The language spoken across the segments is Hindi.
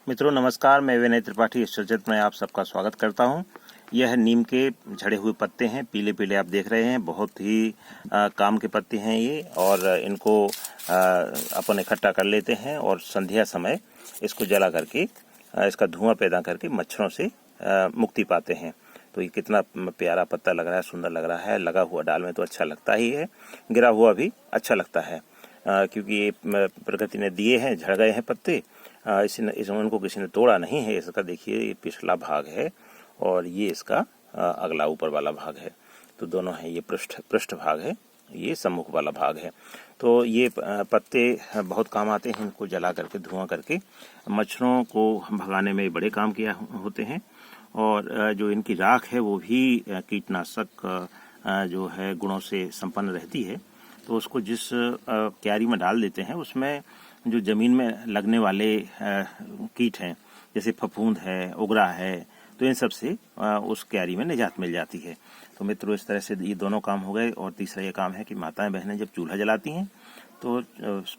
मित्रों नमस्कार, मैं विनय त्रिपाठी इस चलचित्र में आप सबका स्वागत करता हूं। यह नीम के झड़े हुए पत्ते हैं, पीले पीले आप देख रहे हैं। बहुत ही काम के पत्ते हैं ये, और इनको अपन इकट्ठा कर लेते हैं और संध्या समय इसको जला करके इसका धुआं पैदा करके मच्छरों से मुक्ति पाते हैं। तो ये कितना प्यारा पत्ता लग रहा है, सुंदर लग रहा है। लगा हुआ डाल में तो अच्छा लगता ही है, गिरा हुआ भी अच्छा लगता है, क्योंकि ये प्रकृति ने दिए हैं, झड़ गए हैं पत्ते। इसमें उनको किसी ने तोड़ा नहीं है। इसका देखिए, ये पिछला भाग है और ये इसका अगला ऊपर वाला भाग है। तो दोनों है, ये पृष्ठ भाग है, ये सम्मुख वाला भाग है। तो ये पत्ते बहुत काम आते हैं। इनको जला करके धुआं करके मच्छरों को भगाने में बड़े काम किया होते हैं। और जो इनकी राख है वो भी कीटनाशक जो है गुणों से संपन्न रहती है। तो उसको जिस क्यारी में डाल देते हैं, उसमें जो जमीन में लगने वाले कीट हैं, जैसे फफूंद है, उगरा है, तो इन सब से उस क्यारी में निजात मिल जाती है। तो मित्रों, इस तरह से ये दोनों काम हो गए। और तीसरा ये काम है कि माताएं बहनें जब चूल्हा जलाती हैं तो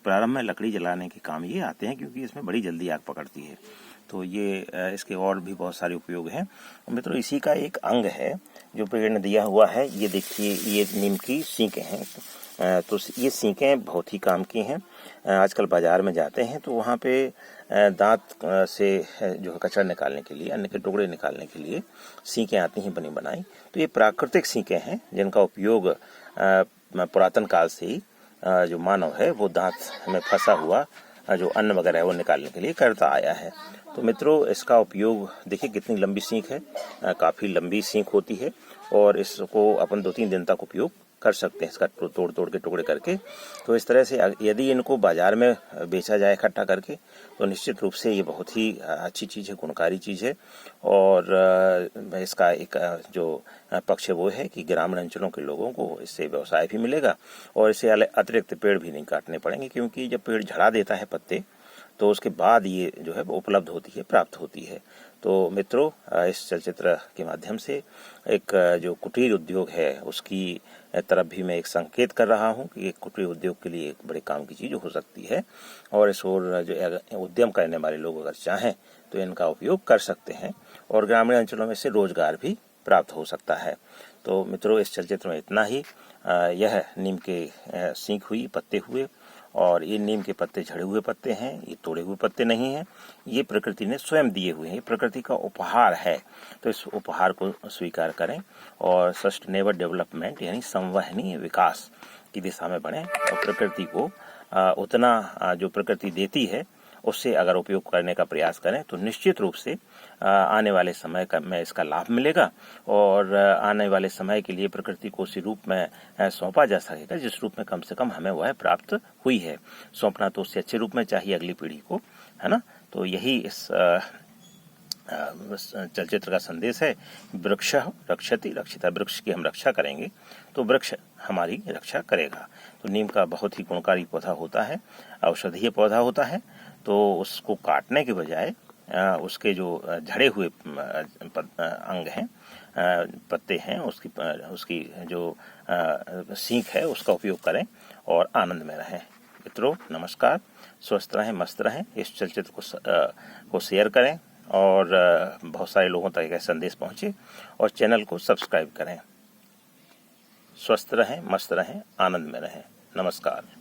प्रारंभ में लकड़ी जलाने के काम ये आते हैं, क्योंकि इसमें बड़ी जल्दी आग पकड़ती है। तो ये इसके और भी बहुत सारे उपयोग हैं। मित्रों, इसी का एक अंग है जो पेड़ ने दिया हुआ है। ये देखिए, ये नीम की सींकें हैं। तो ये सींकें बहुत ही काम की हैं। आजकल बाजार में जाते हैं तो वहाँ पे दांत से जो है कचरा निकालने के लिए, अन्न के टुकड़े निकालने के लिए सींकें आती हैं बनी बनाई। तो ये प्राकृतिक सींकें हैं जिनका उपयोग पुरातन काल से ही जो मानव है वो दांत में फंसा हुआ जो अन्न वगैरह है वो निकालने के लिए करता आया है। तो मित्रों, इसका उपयोग देखिए, कितनी लंबी सींक है, काफ़ी लंबी सींक होती है। और इसको अपन 2-3 दिन तक उपयोग कर सकते हैं, इसका तोड़ तोड़ के टुकड़े करके। तो इस तरह से यदि इनको बाजार में बेचा जाए इकट्ठा करके, तो निश्चित रूप से ये बहुत ही अच्छी चीज़ है, गुणकारी चीज़ है। और इसका एक जो पक्ष है वो है कि ग्रामीण अंचलों के लोगों को इससे व्यवसाय भी मिलेगा और इससे अतिरिक्त पेड़ भी नहीं काटने पड़ेंगे, क्योंकि जब पेड़ झड़ा देता है पत्ते, तो उसके बाद ये जो है उपलब्ध होती है, प्राप्त होती है। तो मित्रों, इस चलचित्र के माध्यम से एक जो कुटीर उद्योग है उसकी तरफ भी मैं एक संकेत कर रहा हूं कि एक कुटीर उद्योग के लिए एक बड़े काम की चीज़ हो सकती है। और इस ओर जो उद्यम करने वाले लोग अगर चाहें तो इनका उपयोग कर सकते हैं और ग्रामीण अंचलों में से रोजगार भी प्राप्त हो सकता है। तो मित्रों, इस चलचित्र में इतना ही। यह नीम के सींक हुई, पत्ते हुए, और ये नीम के पत्ते झड़े हुए पत्ते हैं, ये तोड़े हुए पत्ते नहीं हैं। ये प्रकृति ने स्वयं दिए हुए हैं, ये प्रकृति का उपहार है। तो इस उपहार को स्वीकार करें और सस्टेनेबल डेवलपमेंट यानी संवहनीय विकास की दिशा में बढ़ें। और प्रकृति को उतना जो प्रकृति देती है उससे अगर उपयोग करने का प्रयास करें तो निश्चित रूप से आने वाले समय में इसका लाभ मिलेगा। और आने वाले समय के लिए प्रकृति को उसी रूप में सौंपा जा सकेगा जिस रूप में कम से कम हमें वह प्राप्त हुई है। सौंपना तो उससे अच्छे रूप में चाहिए अगली पीढ़ी को, है ना। तो यही इस चलचित्र का संदेश है। वृक्ष रक्षति रक्षिता, वृक्ष की हम रक्षा करेंगे तो वृक्ष हमारी रक्षा करेगा। तो नीम का बहुत ही गुणकारी पौधा होता है, औषधीय पौधा होता है। तो उसको काटने के बजाय उसके जो झड़े हुए अंग हैं, पत्ते हैं, उसकी जो सींक है उसका उपयोग करें और आनंद में रहें। मित्रों नमस्कार, स्वस्थ रहें, मस्त रहें। इस चलचित्र को शेयर करें और बहुत सारे लोगों तक यह संदेश पहुंचे, और चैनल को सब्सक्राइब करें। स्वस्थ रहें, मस्त रहें, आनंद में रहें। नमस्कार।